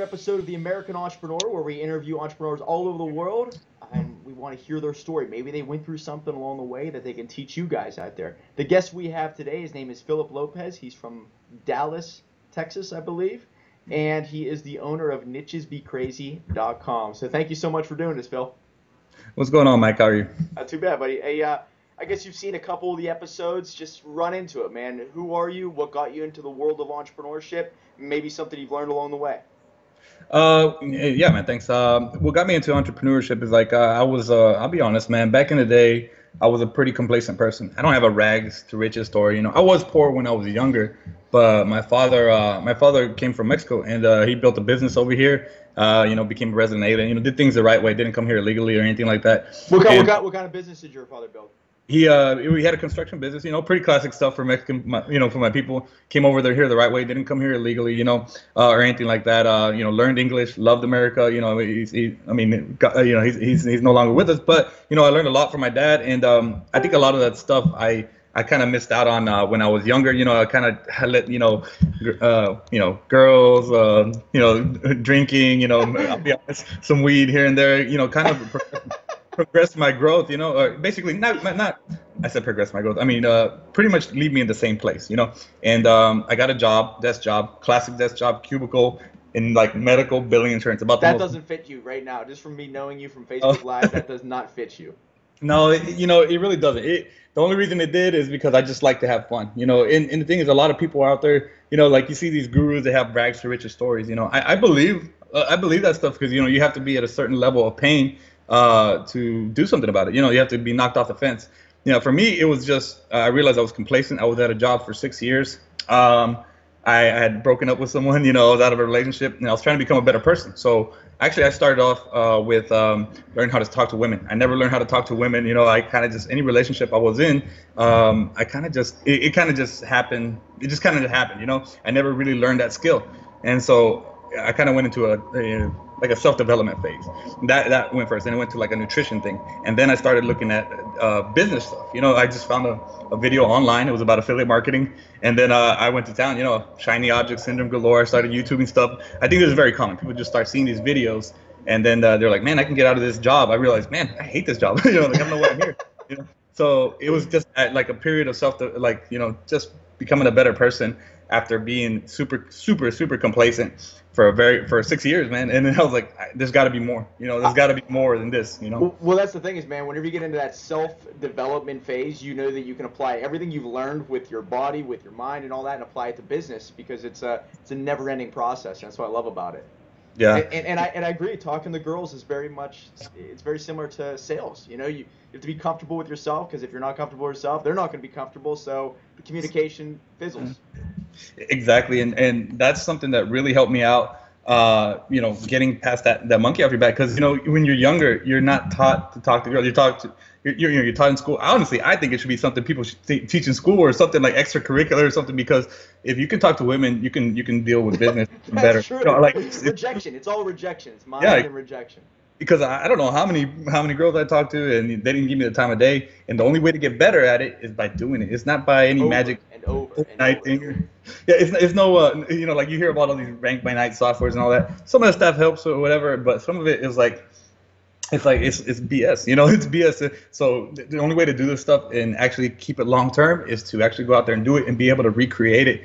episode of The American Entrepreneur, where we interview entrepreneurs all over the world, and we want to hear their story. Maybe they went through something along the way that they can teach you guys out there. The guest we have today, his name is Phillip Lopez. He's from Dallas, Texas, I believe, and he is the owner of nichesbecrazy.com. So thank you so much for doing this, Phil. What's going on, Mike? How are you? Not too bad, buddy. Hey, I guess you've seen a couple of the episodes. Just run into it, man. Who are you? What got you into the world of entrepreneurship? Maybe something you've learned along the way. Yeah, man, thanks. What got me into entrepreneurship is I'll be honest, man, back in the day, I was a pretty complacent person. I don't have a rags to riches story. I was poor when I was younger, but my father came from Mexico and he built a business over here, became a resident alien, did things the right way, didn't come here illegally or anything like that. What kind of business did your father build? We had a construction business, pretty classic stuff for Mexican, for my people. Came over there here the right way, didn't come here illegally, or anything like that. Learned English, loved America. He's no longer with us, but I learned a lot from my dad, and I think a lot of that stuff I kind of missed out on when I was younger. I kind of let girls, drinking, I'll be honest, some weed here and there, kind of. Progress my growth, or basically not. I said progress my growth. I mean, pretty much leave me in the same place, And I got a desk job, classic desk job, cubicle in like medical billing insurance. That doesn't fit you right now. Just from me knowing you from Facebook Live, that does not fit you. No, it really doesn't. The only reason it did is because I just like to have fun, And the thing is, a lot of people out there, like you see these gurus that have rags to riches stories. I believe that stuff because you have to be at a certain level of pain to do something about it. You have to be knocked off the fence. For me, it was just I realized I was complacent. I was at a job for 6 years. I had broken up with someone. I was out of a relationship, and I was trying to become a better person. So actually, I started off with learning how to talk to women. I never learned how to talk to women. I kind of just any relationship I was in, I kind of just it kind of just happened. It just kind of happened. I never really learned that skill, and so I kind of went into a self-development phase. That went first, and it went to like a nutrition thing, and then I started looking at business stuff. I just found a video online. It was about affiliate marketing, and then I went to town. Shiny object syndrome galore. I started YouTubing stuff. I think this is very common. People just start seeing these videos, and then they're like, "Man, I can get out of this job." I realized, man, I hate this job. I don't know why I'm here. So it was just like a period of just becoming a better person after being super complacent for 6 years, man. And then I was like, there's got to be more. There's got to be more than this. Well, that's the thing is, man. Whenever you get into that self-development phase, you know that you can apply everything you've learned with your body, with your mind, and all that, and apply it to business because it's a never-ending process. And that's what I love about it. Yeah. And I agree. Talking to girls is very similar to sales. You have to be comfortable with yourself because if you're not comfortable with yourself, they're not going to be comfortable. So the communication fizzles. Exactly, and that's something that really helped me out. Getting past that monkey off your back, because when you're younger, you're not taught to talk to girls. You're taught in school. Honestly, I think it should be something people should teach in school or something like extracurricular or something, because if you can talk to women, you can deal with business better. That's true. Rejection. It's all rejection. It's mind and rejection. Because I don't know how many girls I talked to, and they didn't give me the time of day. And the only way to get better at it is by doing it. It's not by any magic overnight thing. Yeah, it's no like you hear about all these rank by night softwares and all that. Some of the stuff helps or whatever, but some of it is it's BS. It's BS. So the only way to do this stuff and actually keep it long term is to actually go out there and do it and be able to recreate it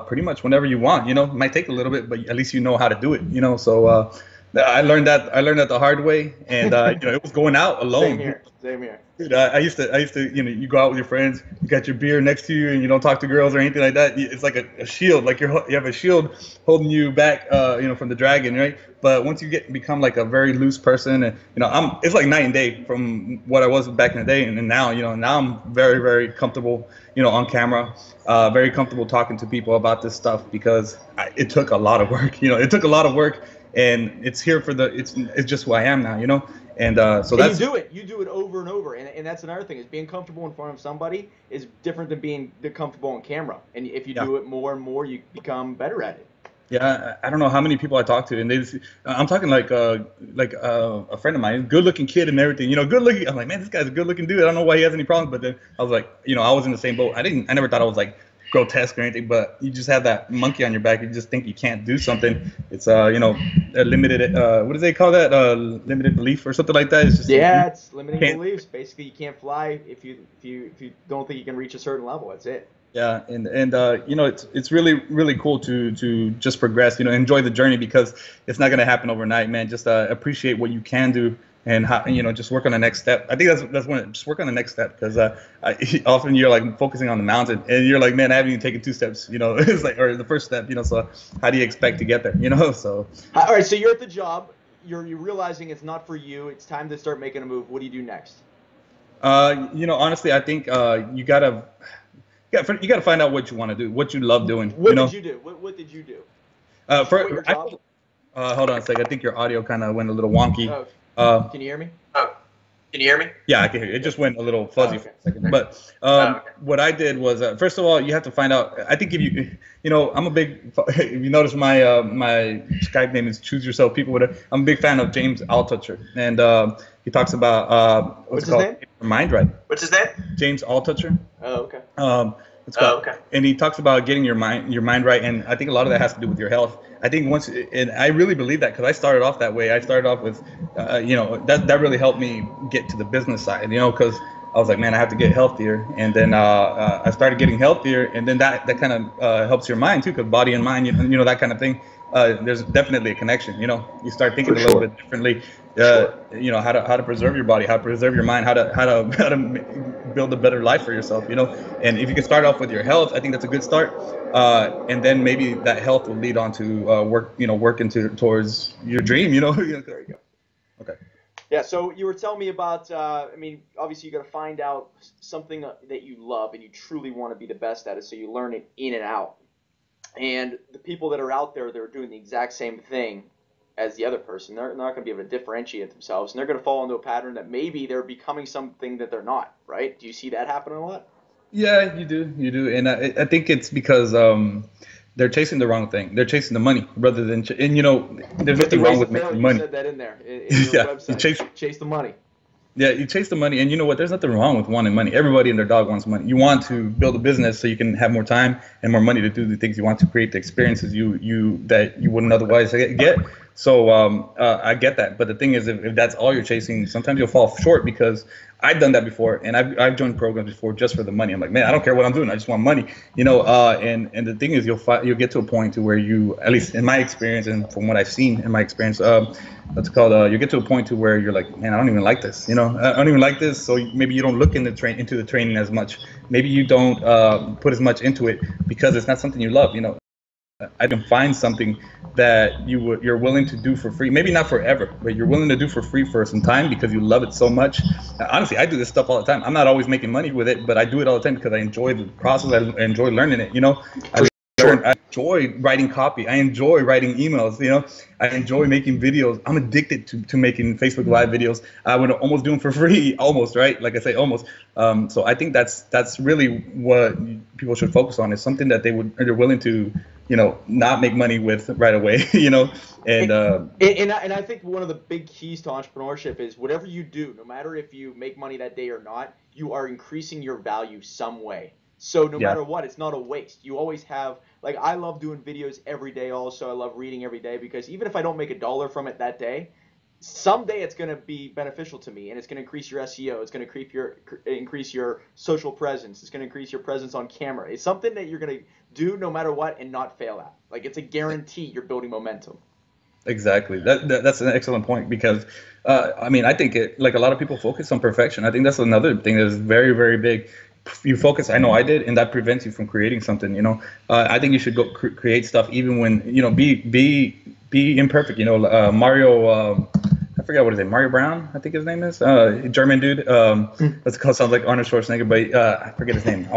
pretty much whenever you want. It might take a little bit, but at least you know how to do it. So. I learned that the hard way, and it was going out alone. Same here. Dude, I used to, you go out with your friends, you got your beer next to you, and you don't talk to girls or anything like that. It's like a shield, like you have a shield holding you back, from the dragon, right? But once you become like a very loose person, and it's like night and day from what I was back in the day, and now, now I'm very, very comfortable, on camera, very comfortable talking to people about this stuff because it took a lot of work. It took a lot of work. And it's here it's just who I am now, and so that's you do it over and over, and that's another thing is being comfortable in front of somebody is different than being comfortable on camera, and if you do it more and more, you become better at it. Yeah, I don't know how many people I talk to, and I'm talking like a friend of mine, good-looking kid and everything, good-looking. I'm like, man, this guy's a good-looking dude. I don't know why he has any problems, but then I was like, I was in the same boat. I never thought I was like grotesque or anything, but you just have that monkey on your back. You just think you can't do something. It's you know, a limited what do they call that? Limited belief or something like that. It's just it's limiting beliefs. Basically, you can't fly if you don't think you can reach a certain level. That's it. Yeah, and you know, it's really cool to just progress, you know, enjoy the journey, because it's not gonna happen overnight, man. Just appreciate what you can do, and how, you know, just work on the next step. I think that's when just work on the next step, because often you're like focusing on the mountain, and you're like, man, I haven't even taken 2 steps, you know. It's like, or the first step, you know. So how do you expect to get there, you know? So all right, so you're at the job, you're realizing it's not for you. It's time to start making a move. What do you do next? You know, honestly, I think you gotta find out what you want to do, what you love doing. What did you do? What did you do? Hold on a second. I think your audio kind of went a little wonky. Can you hear me? Yeah, I can hear you. It just went a little fuzzy for a second. But what I did was, first of all, you have to find out. I think if you know, I'm a big. If you notice, my Skype name is Choose Yourself. I'm a big fan of James Altucher, and he talks about what's his name? Mind right. What's his name? James Altucher. Oh, okay. Okay. And he talks about getting your mind right, and I think a lot of that has to do with your health. I think and I really believe that, because I started off that way. I started off with, you know, that really helped me get to the business side, you know, because I was like, man, I have to get healthier, and then I started getting healthier, and then that kind of helps your mind too, because body and mind, you know, that kind of thing. There's definitely a connection, you know. You start thinking a little bit differently, you know, how to preserve your body, how to preserve your mind, how to build a better life for yourself, you know. And if you can start off with your health, I think that's a good start. And then maybe that health will lead on to working towards your dream, you know. There you go. Okay. Yeah, so you were telling me about, I mean, obviously you got to find out something that you love and you truly want to be the best at it, so you learn it in and out. And the people that are out there, they're doing the exact same thing as the other person. They're not going to be able to differentiate themselves, and they're going to fall into a pattern that maybe they're becoming something that they're not, right? Do you see that happening a lot? Yeah, you do. And I think it's because they're chasing the wrong thing. They're chasing the money rather than, and you know, there's nothing wrong with making money. You said that in there, in your website. Chase the money. Yeah, you chase the money, and you know what? There's nothing wrong with wanting money. Everybody and their dog wants money. You want to build a business so you can have more time and more money to do the things you want, to create the experiences that you wouldn't otherwise get. So I get that, but the thing is, if that's all you're chasing, sometimes you'll fall short, because I've done that before, and I've joined programs before just for the money. I'm like, man, I don't care what I'm doing, I just want money, you know. And the thing is, you'll get to a point to where you, at least in my experience and from what I've seen in my experience, that's called you get to a point to where you're like, man, I don't even like this, you know. I don't even like this. So maybe you don't look into the training as much. Maybe you don't put as much into it because it's not something you love, you know. I can find something that you're willing to do for free, maybe not forever, but you're willing to do for free for some time because you love it so much. Honestly, I do this stuff all the time. I'm not always making money with it, but I do it all the time because I enjoy the process. I enjoy learning it, you know. I enjoy writing copy. I enjoy writing emails, you know. I enjoy making videos. I'm addicted to making Facebook Live videos. I would almost do them for free, almost, right? Like I say, almost. So I think that's really what people should focus on, is something that they're willing to, you know, not make money with right away, you know. And I think one of the big keys to entrepreneurship is whatever you do, no matter if you make money that day or not, you are increasing your value some way. So no matter what, it's not a waste. You always have, like, I love doing videos every day also. I love reading every day, because even if I don't make $1 from it that day, someday it's going to be beneficial to me, and it's going to increase your SEO. It's going to increase your social presence. It's going to increase your presence on camera. It's something that you're going to do no matter what and not fail at. Like, it's a guarantee you're building momentum. Exactly. That's an excellent point, because I mean, I think like a lot of people focus on perfection. I think that's another thing that is very, very big. You focus, I know I did, and that prevents you from creating something, you know. I think you should go create stuff even when, you know, be imperfect, you know. Mario, I forget what his name, Mario Brown, I think his name is, German dude. That's called, sounds like Arnold Schwarzenegger, but I forget his name.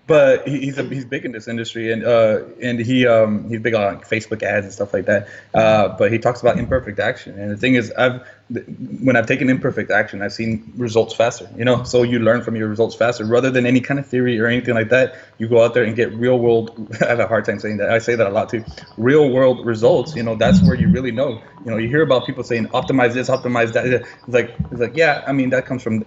But he's big in this industry, and he's big on Facebook ads and stuff like that. But he talks about imperfect action, and the thing is, when I've taken imperfect action, I've seen results faster. You know, so you learn from your results faster rather than any kind of theory or anything like that. You go out there and get real world. I have a hard time saying that. I say that a lot too. Real world results. You know, that's where you really know. You know, you hear about people saying optimize this, optimize that. It's like yeah. I mean, that comes from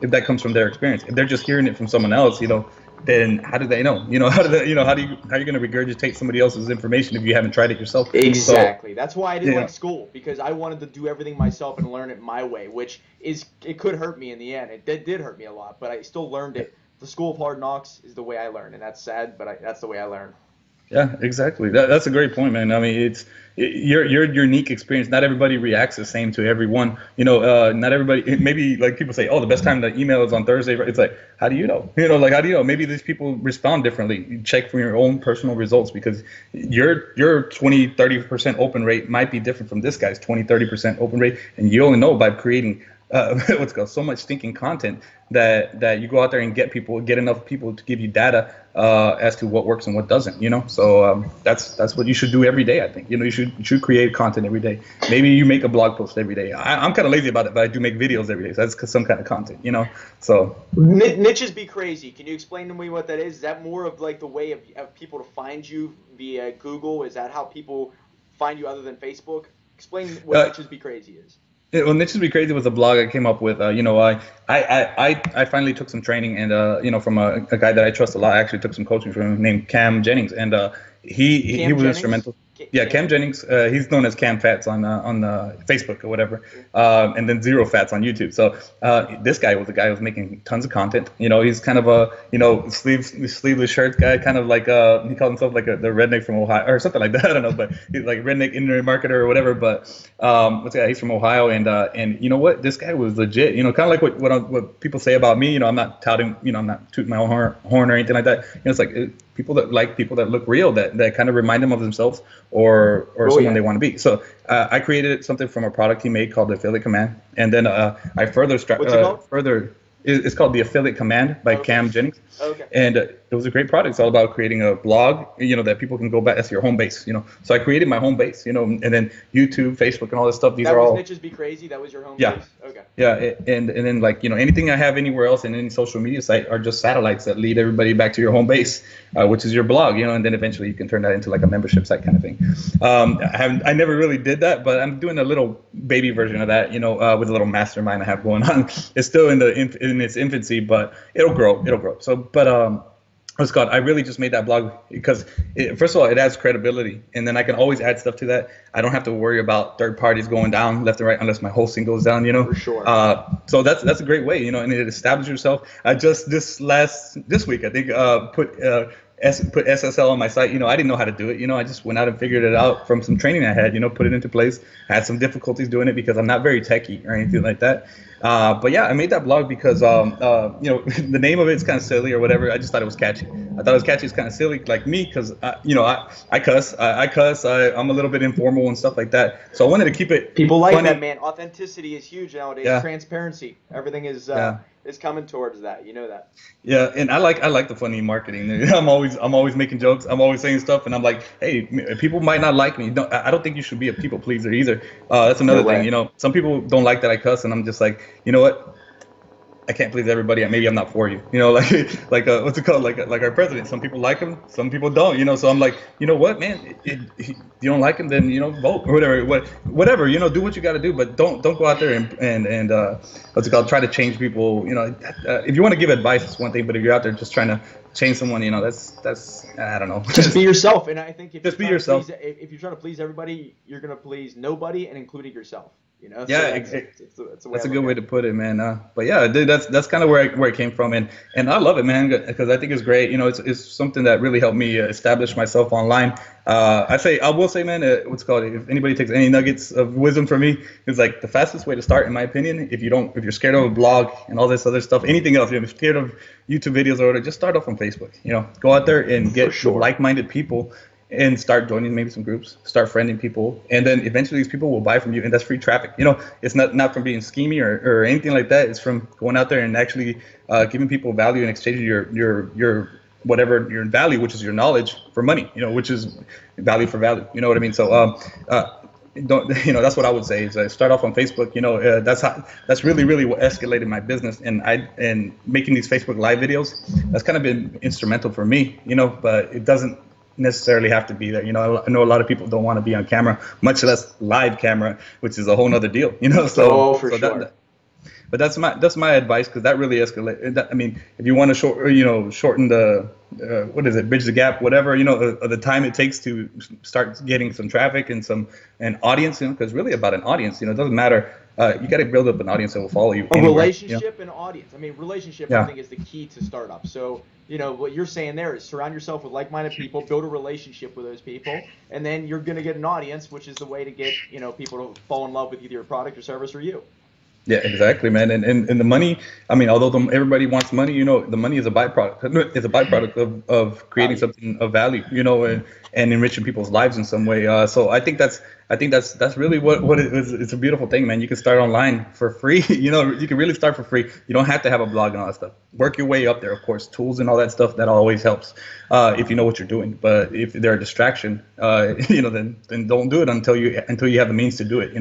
their experience. If they're just hearing it from someone else, you know, then how do they know? How do they, how are you going to regurgitate somebody else's information if you haven't tried it yourself? Exactly. That's why I didn't Yeah. like school, because I wanted to do everything myself and learn it my way, which it could hurt me in the end. It did hurt me a lot, but I still learned it. The school of hard knocks is the way I learned, and that's sad, but that's the way I learned. Yeah, exactly. That's a great point, man. I mean, your unique experience. Not everybody reacts the same to everyone. Not everybody. Maybe like people say, oh, the best time to email is on Thursday. It's like, how do you know? Like how do you know? Maybe these people respond differently. You check from your own personal results, because your 20, 30% open rate might be different from this guy's 20, 30% open rate, and you only know by creating what's called so much stinking content that you go out there and get enough people to give you data as to what works and what doesn't. So that's what you should do every day. I think you should create content every day. Maybe you make a blog post every day. I'm kind of lazy about it, but I do make videos every day. So that's some kind of content. So niches be crazy. Can you explain to me what that is? Is that more of like the way of people to find you via Google? Is that how people find you other than Facebook? Explain what niches be crazy is. Well, Niches Be Crazy was a blog I came up with. I finally took some training, and from a guy that I trust a lot. I actually took some coaching from him named Cam Jennings, and he was instrumental. Yeah, Cam Jennings. He's known as Cam Fats on Facebook or whatever, and then Zero Fats on YouTube. So this guy was the guy who was making tons of content. He's kind of a sleeveless shirt guy, kind of like he called himself like the redneck from Ohio or something like that. I don't know, but he's like redneck internet marketer or whatever. But he's from Ohio, and you know what? This guy was legit. Kind of like what people say about me. I'm not touting. I'm not tooting my own horn or anything like that. It's like people that look real, that kind of remind them of themselves or someone they want to be. So I created something from a product he made called the Affiliate Command, and then I further it's called the Affiliate Command by Cam Jennings. Okay. And it was a great product. It's all about creating a blog, that people can go back. That's your home base, So I created my home base, and then YouTube, Facebook, and all this stuff. These are all Niches Be Crazy. That was your home base. Okay. Yeah, and then anything I have anywhere else in any social media site are just satellites that lead everybody back to your home base, which is your blog, and then eventually you can turn that into like a membership site kind of thing. I never really did that, but I'm doing a little baby version of that, with a little mastermind I have going on. It's still in its infancy, but it'll grow. So, but I really just made that blog because first of all, it adds credibility, and then I can always add stuff to that. I don't have to worry about third parties going down left and right unless my hosting goes down, For sure. So that's a great way, and it establishes yourself. I just this week I think put SSL on my site. I didn't know how to do it. I just went out and figured it out from some training I had. Put it into place. I had some difficulties doing it because I'm not very techie or anything like that. But yeah, I made that blog because the name of it's kind of silly or whatever. I just thought it was catchy. I thought it was catchy. It's kind of silly, like me, because I cuss. I'm a little bit informal and stuff like that. So I wanted to keep it. People like funny. that, man. Authenticity is huge nowadays. Yeah. Transparency. Everything is coming towards that. You know that. Yeah, and I like the funny marketing. I'm always making jokes. I'm always saying stuff, and I'm like, hey, people might not like me. No, I don't think you should be a people pleaser either. That's another thing. Some people don't like that I cuss, and I'm just like, you know what? I can't please everybody. Maybe I'm not for you. Like what's it called? Like our president. Some people like him, some people don't. So I'm like, you know what, man? You don't like him, then vote or whatever. Whatever. Do what you got to do, but don't go out there and what's it called? Try to change people. If you want to give advice, it's one thing, but if you're out there just trying to change someone, that's I don't know. Just be yourself, and I think if you're trying to please everybody, you're gonna please nobody, and including yourself. Yeah, that's a good way to put it, man. But yeah, that's kind of where it came from, and I love it, man, because I think it's great. It's something that really helped me establish myself online. I will say, man, if anybody takes any nuggets of wisdom from me, it's like the fastest way to start, in my opinion. If you're scared of a blog and all this other stuff, anything else, if you're scared of YouTube videos or whatever, just start off on Facebook. Go out there and get like-minded people. And start joining maybe some groups, start friending people, and then eventually these people will buy from you, and that's free traffic. It's not from being schemy or anything like that. It's from going out there and actually giving people value and exchanging your whatever your value, which is your knowledge, for money. Which is value for value. You know what I mean? So that's what I would say is start off on Facebook. That's really what escalated my business, and making these Facebook live videos. That's kind of been instrumental for me. But it doesn't necessarily have to be there. I know a lot of people don't want to be on camera, much less live camera, which is a whole nother deal. So, for sure. But that's my advice, because that really escalates. I mean, if you want to shorten the what is it, bridge the gap, whatever, the time it takes to start getting some traffic and an audience, because really about an audience, it doesn't matter. You got to build up an audience that will follow you A anywhere. relationship and audience. I mean, relationship, I think, is the key to startup. So, what you're saying there is surround yourself with like-minded people, build a relationship with those people, and then you're going to get an audience, which is the way to get, people to fall in love with either your product or service or you. Yeah, exactly, man. And the money, I mean, although everybody wants money, the money is a byproduct. It's a byproduct of creating something of value, and enriching people's lives in some way. So I think that's really what it is. It's a beautiful thing, man. You can start online for free. You can really start for free. You don't have to have a blog and all that stuff. Work your way up there, of course. Tools and all that stuff, that always helps, if you know what you're doing. But if they're a distraction, then don't do it until you have the means to do it.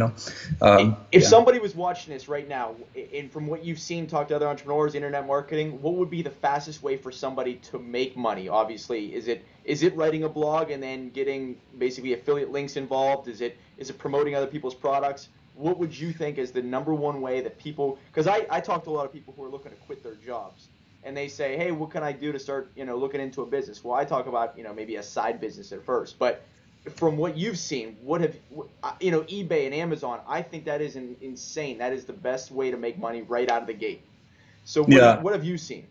If somebody was watching this right now, and from what you've seen, talk to other entrepreneurs, internet marketing, what would be the fastest way for somebody to make money? Obviously, is it writing a blog and then getting basically affiliate links involved? Is it promoting other people's products? What would you think is the number one way that people, because I talk to a lot of people who are looking to quit their jobs, and they say, hey, what can I do to start, looking into a business? Well, I talk about, maybe a side business at first, but from what you've seen, eBay and Amazon, I think that is insane. That is the best way to make money right out of the gate. So what have you seen?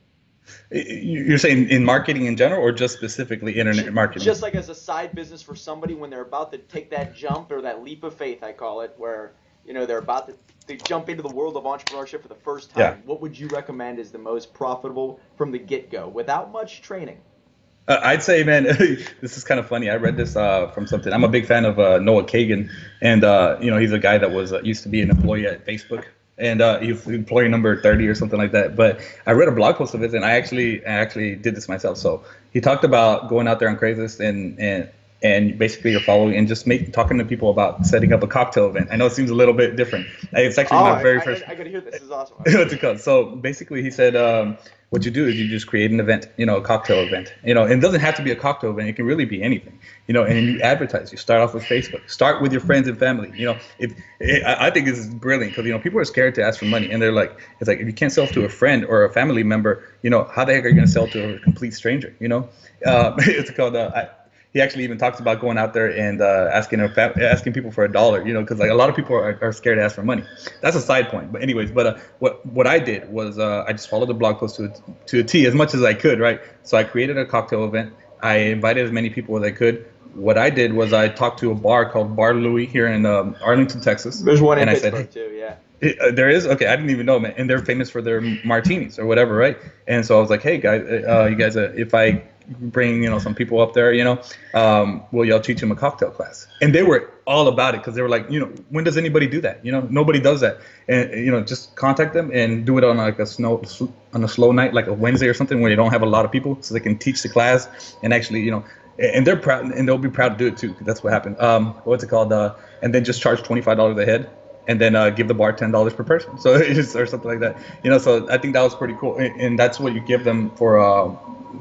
You're saying in marketing in general, or just specifically internet marketing? Just like as a side business for somebody when they're about to take that jump, or that leap of faith, I call it, where they're about to jump into the world of entrepreneurship for the first time. Yeah. What would you recommend is the most profitable from the get-go without much training? I'd say, man, this is kind of funny. I read this from something. I'm a big fan of Noah Kagan, and he's a guy that was used to be an employee at Facebook, and he's employee number 30 or something like that. But I read a blog post of his, and I actually did this myself. So he talked about going out there on Craigslist and basically you're following and just talking to people about setting up a cocktail event. I know it seems a little bit different. It's actually my very first. I gotta hear this. This is awesome. What's it called? So basically, he said, what you do is you just create an event, a cocktail event. And it doesn't have to be a cocktail event. It can really be anything. And you advertise. You start off with Facebook. Start with your friends and family. I think this is brilliant, because people are scared to ask for money, and they're like, it's like, if you can't sell to a friend or a family member, how the heck are you gonna sell to a complete stranger? It's called. He actually even talks about going out there and asking people for $1, because like a lot of people are scared to ask for money. That's a side point. But anyways, what I did was I just followed the blog post to a T as much as I could, right? So I created a cocktail event. I invited as many people as I could. What I did was I talked to a bar called Bar Louie here in Arlington, Texas. There's one in Pittsburgh too, yeah. There is? Okay, I didn't even know, man. And they're famous for their martinis or whatever, right? And so I was like, hey guys, you guys, if I bring some people up there, will y'all teach them a cocktail class? And they were all about it, because they were like, when does anybody do that? Nobody does that. And just contact them and do it on like a slow night, like a Wednesday or something, where you don't have a lot of people, so they can teach the class and actually and they're proud, and they'll be proud to do it too, because that's what happened. What's it called? And then just charge $25 a head, and then give the bar $10 per person, so or something like that. So I think that was pretty cool, and that's what you give them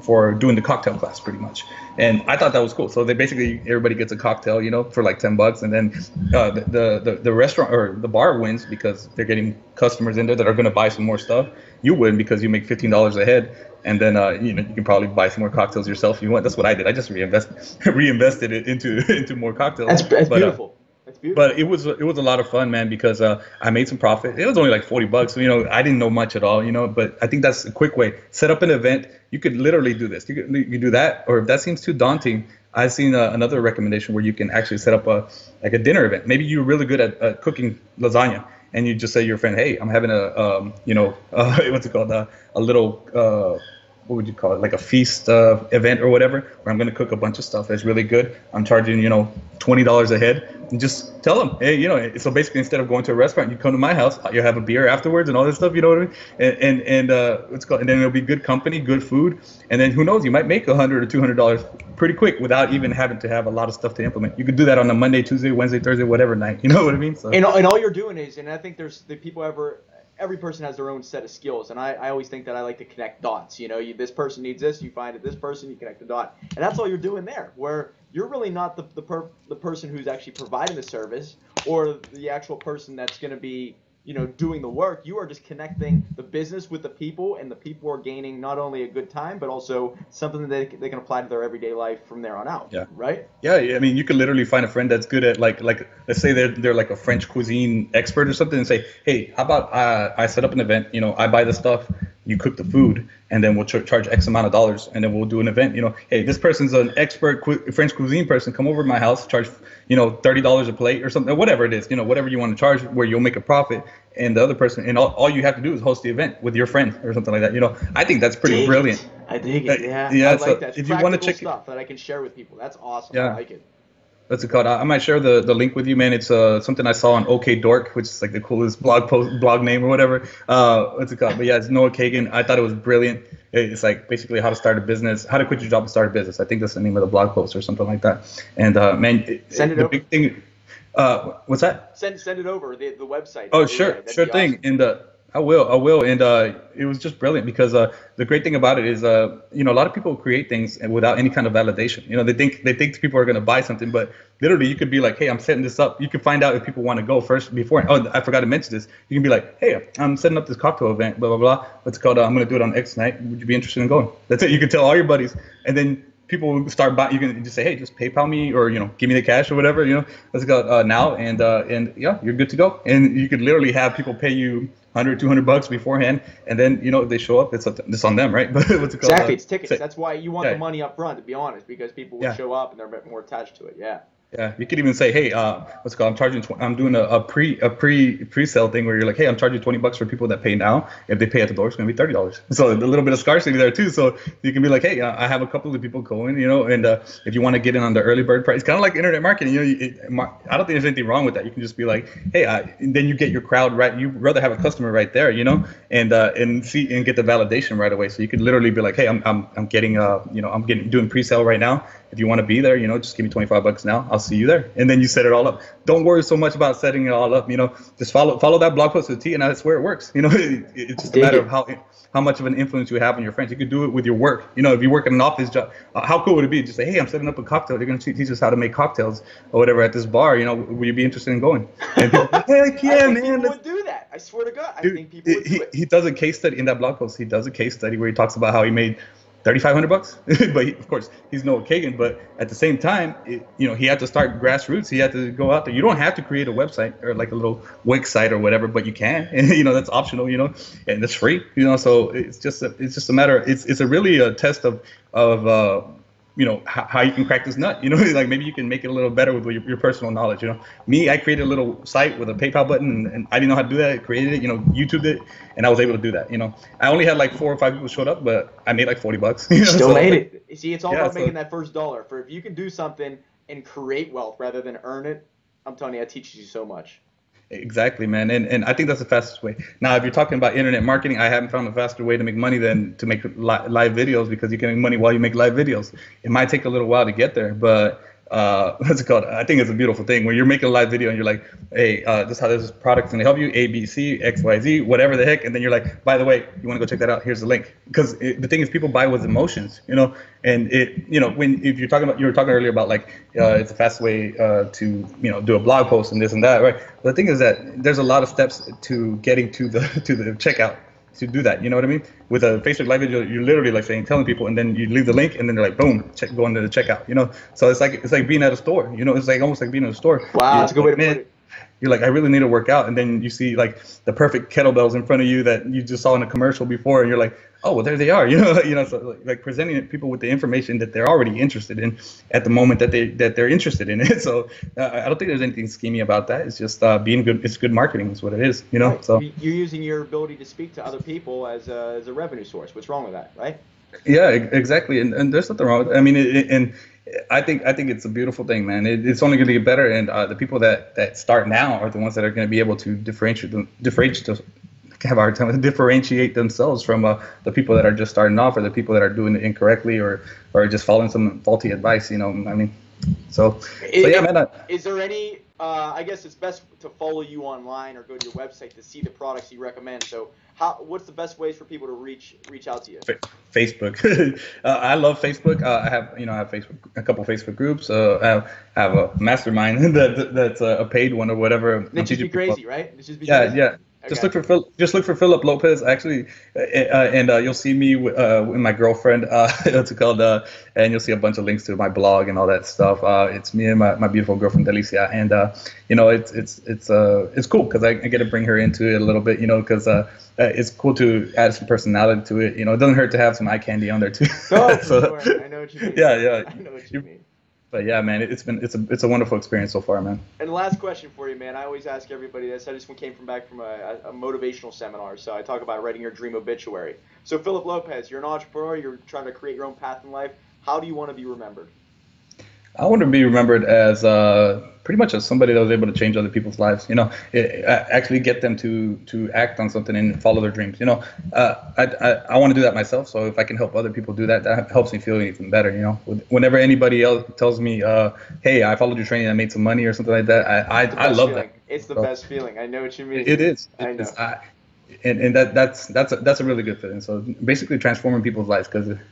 for doing the cocktail class, pretty much. And I thought that was cool. So everybody gets a cocktail, for like $10, and then the restaurant or the bar wins, because they're getting customers in there that are going to buy some more stuff. You win because you make $15 a head, and then you can probably buy some more cocktails yourself if you want. That's what I did. I just reinvested it into more cocktails. That's beautiful. But it was a lot of fun, man, because I made some profit. It was only like $40, so I didn't know much at all, But I think that's a quick way. Set up an event. You could literally do this. You could do that, or if that seems too daunting, I've seen another recommendation where you can actually set up a dinner event. Maybe you're really good at cooking lasagna, and you just say to your friend, hey, I'm having what's it called, a little. What would you call it? Like a feast event or whatever, where I'm going to cook a bunch of stuff that's really good. I'm charging, $20 a head, and just tell them, hey, so basically instead of going to a restaurant, you come to my house, you have a beer afterwards and all this stuff, you know what I mean? And then it'll be good company, good food. And then who knows, you might make $100 or $200 pretty quick without even having to have a lot of stuff to implement. You could do that on a Monday, Tuesday, Wednesday, Thursday, whatever night. You know what I mean? So. And all you're doing is, and I think every person has their own set of skills, and I always think that I like to connect dots. This person needs this, you find it. This person, you connect the dot, and that's all you're doing there. Where you're really not the person who's actually providing the service, or the actual person that's going to be doing the work. You are just connecting the business with the people, and the people are gaining not only a good time, but also something that they can apply to their everyday life from there on out. Yeah. Right? Yeah, I mean, you could literally find a friend that's good at like let's say they're like a French cuisine expert or something, and say, hey, how about I set up an event, I buy the stuff, you cook the food, and then we'll charge X amount of dollars, and then we'll do an event. Hey, this person's an expert French cuisine person, come over to my house, charge $30 a plate or something, whatever it is, whatever you want to charge, where you'll make a profit, and the other person, and all you have to do is host the event with your friend or something like that. I think that's pretty brilliant. I dig it. Yeah. Yeah. I So like that. It's if you want to check stuff that I can share with people. That's awesome. Yeah. I like it. What's it called? I might share the link with you, man. It's something I saw on OK Dork, which is like the coolest blog name or whatever. What's it called? But yeah, it's Noah Kagan. I thought it was brilliant. It's like basically how to start a business, how to quit your job and start a business. I think that's the name of the blog post or something like that. And man, send it the over. Big thing. What's that? Send it over the website. Oh, sure thing. Awesome. And I will. And it was just brilliant because the great thing about it is, a lot of people create things without any kind of validation. They think people are going to buy something, but literally you could be like, hey, I'm setting this up. You can find out if people want to go first before. Oh, I forgot to mention this. You can be like, hey, I'm setting up this cocktail event, blah, blah, blah. What's it called? I'm going to do it on X night. Would you be interested in going? That's it. You can tell all your buddies. And then people will start buying. You can just say, hey, just PayPal me or, give me the cash or whatever, let's go now. And yeah, you're good to go. And you could literally have people pay you $100-$200 beforehand, and then if they show up, it's on them, right? But what's it called? Exactly, it's tickets. That's why you want the money up front, to be honest, because people will show up and they're a bit more attached to it. Yeah. Yeah, you could even say, hey, what's it called? I'm doing a pre-sale thing where you're like, hey, I'm charging $20 for people that pay now. If they pay at the door, it's gonna be $30. So a little bit of scarcity there too. So you can be like, hey, I have a couple of people going, and if you want to get in on the early bird price, kind of like internet marketing, I don't think there's anything wrong with that. You can just be like, hey, then you get your crowd right. You'd rather have a customer right there, and see and get the validation right away. So you could literally be like, hey, I'm getting doing pre-sale right now. If you want to be there, just give me $25 now. I'll see you there. And then you set it all up. Don't worry so much about setting it all up. Just follow that blog post to the T, and that's where it works. It's just a matter of how much of an influence you have on your friends. You could do it with your work. If you work in an office job, how cool would it be? Just say, hey, I'm setting up a cocktail. They're going to teach us how to make cocktails or whatever at this bar. Would you be interested in going? And people, heck yeah, man. People would do that. I swear to God. I think people would do it. He does a case study in that blog post. He does a case study where he talks about how he made $3,500, but of course he's Noah Kagan. But at the same time, he had to start grassroots. He had to go out there. You don't have to create a website or like a little Wix site or whatever, but you can, and that's optional, and it's free, So it's just a matter. It's a really a test of how you can crack this nut, like maybe you can make it a little better with your personal knowledge. Me, I created a little site with a PayPal button, and I didn't know how to do that. I created it, YouTubed it, and I was able to do that. I only had like 4 or 5 people showed up, but I made like $40. Still made it. You see, it's all about making that first dollar. For if you can do something and create wealth rather than earn it, I'm telling you, that teaches you so much. Exactly, man. And I think that's the fastest way. Now, if you're talking about internet marketing, I haven't found a faster way to make money than to make live videos, because you can make money while you make live videos. It might take a little while to get there, but what's it called? I think it's a beautiful thing when you're making a live video and you're like, hey, this is how this product's going to help you, A, B, C, X, Y, Z, whatever the heck. And then you're like, by the way, you want to go check that out? Here's the link. Because the thing is, people buy with emotions, and if you were talking earlier about like, it's the fast way to, do a blog post and this and that, right? But the thing is that there's a lot of steps to getting to the checkout. To do that, you know what I mean? With a Facebook live video, you're literally like telling people, and then you leave the link, and then they're like, boom, go into the checkout, So it's like being at a store, it's like almost like being in a store. Wow, that's a good way to put it. You're like, I really need to work out, and then you see like the perfect kettlebells in front of you that you just saw in a commercial before, and you're like, oh, well, there they are, So like presenting people with the information that they're already interested in at the moment that they're interested in it. So I don't think there's anything schemy about that. It's just being good. It's good marketing, is what it is, Right. So you're using your ability to speak to other people as a revenue source. What's wrong with that, right? Yeah, exactly, and there's nothing wrong with it. I mean, and I think it's a beautiful thing, man. It's only going to get better, and the people that start now are the ones that are going to be able to differentiate themselves from the people that are just starting off, or the people that are doing it incorrectly, or just following some faulty advice. I mean, so yeah, man. Is there any? I guess it's best to follow you online or go to your website to see the products you recommend. So what's the best ways for people to reach out to you? Facebook. I love Facebook. I have Facebook, a couple Facebook groups. I have a mastermind that's a paid one or whatever. It'd just be crazy, right? It'd just be yeah, crazy. yeah. I Just got look you. for just look for Phillip Lopez actually, and you'll see me with my girlfriend. What's it called? And you'll see a bunch of links to my blog and all that stuff. It's me and my beautiful girlfriend Delicia, and it's cool because I get to bring her into it a little bit, because it's cool to add some personality to it. It doesn't hurt to have some eye candy on there too. Oh, for So, sure. I know what you mean. yeah, yeah. I know what you mean. But yeah, man, it's a wonderful experience so far, man. And last question for you, man. I always ask everybody this. I just came back from a motivational seminar, so I talk about writing your dream obituary. So, Phillip Lopez, you're an entrepreneur. You're trying to create your own path in life. How do you want to be remembered? I want to be remembered as pretty much as somebody that was able to change other people's lives. Actually get them to act on something and follow their dreams. I want to do that myself. So if I can help other people do that, that helps me feel even better. Whenever anybody else tells me, "Hey, I followed your training, I made some money" or something like that, I love Feeling. that. It's the So best feeling. I know what you mean. it is. I It know. is. And that's a really good feeling. So basically transforming people's lives,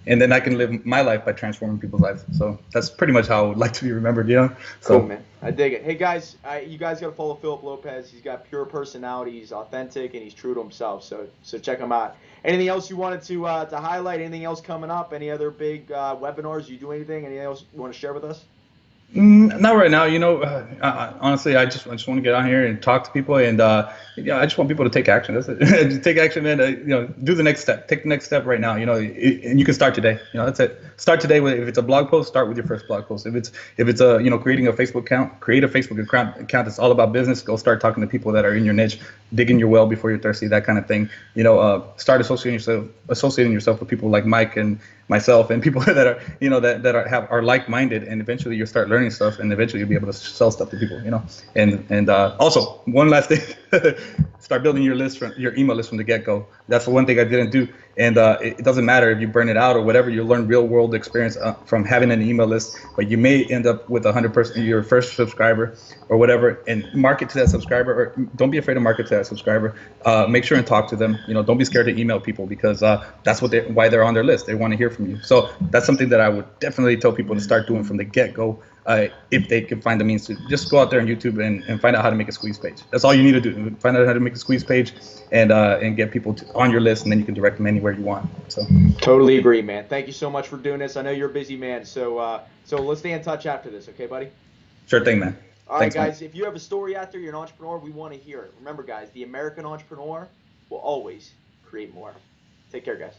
and then I can live my life by transforming people's lives. So that's pretty much how I would like to be remembered. Cool, So man. I dig it. Hey guys, you guys gotta follow Phillip Lopez. He's got pure personality. He's authentic and he's true to himself. So check him out. Anything else you wanted to highlight? Anything else coming up? Any other big webinars? You do anything? Anything else you want to share with us? Not right now. Honestly, I just want to get on here and talk to people, and I just want people to take action. That's it. Just take action and do the next step. Take the next step right now. And you can start today. That's it. Start today if it's a blog post, start with your first blog post. If it's creating a Facebook account, create a Facebook account that's all about business. Go start talking to people that are in your niche, digging your well before you're thirsty, that kind of thing. Start associating yourself with people like Mike and myself and people that are are like-minded, and eventually you'll start learning stuff, and eventually you'll be able to sell stuff to people. And also one last thing, start building your email list from the get-go. That's the one thing I didn't do, and it doesn't matter if you burn it out or whatever. You learn real-world experience from having an email list, but you may end up with 100% your first subscriber or whatever, and market to that subscriber, or don't be afraid to market to that subscriber. Make sure and talk to them. Don't be scared to email people, because that's why they're on their list. They want to hear from you. So that's something that I would definitely tell people to start doing from the get-go. If they can find the means to just go out there on YouTube and find out how to make a squeeze page. That's all you need to do. Find out how to make a squeeze page and get people on your list, and then you can direct them anywhere you want. So Totally agree, man. Thank you so much for doing this. I know you're a busy man, so let's stay in touch after this, okay, buddy? sure thing, man. All right, Thanks, guys. man. If you have a story out there, you're an entrepreneur, we want to hear it. Remember, guys, the American entrepreneur will always create more. Take care, guys.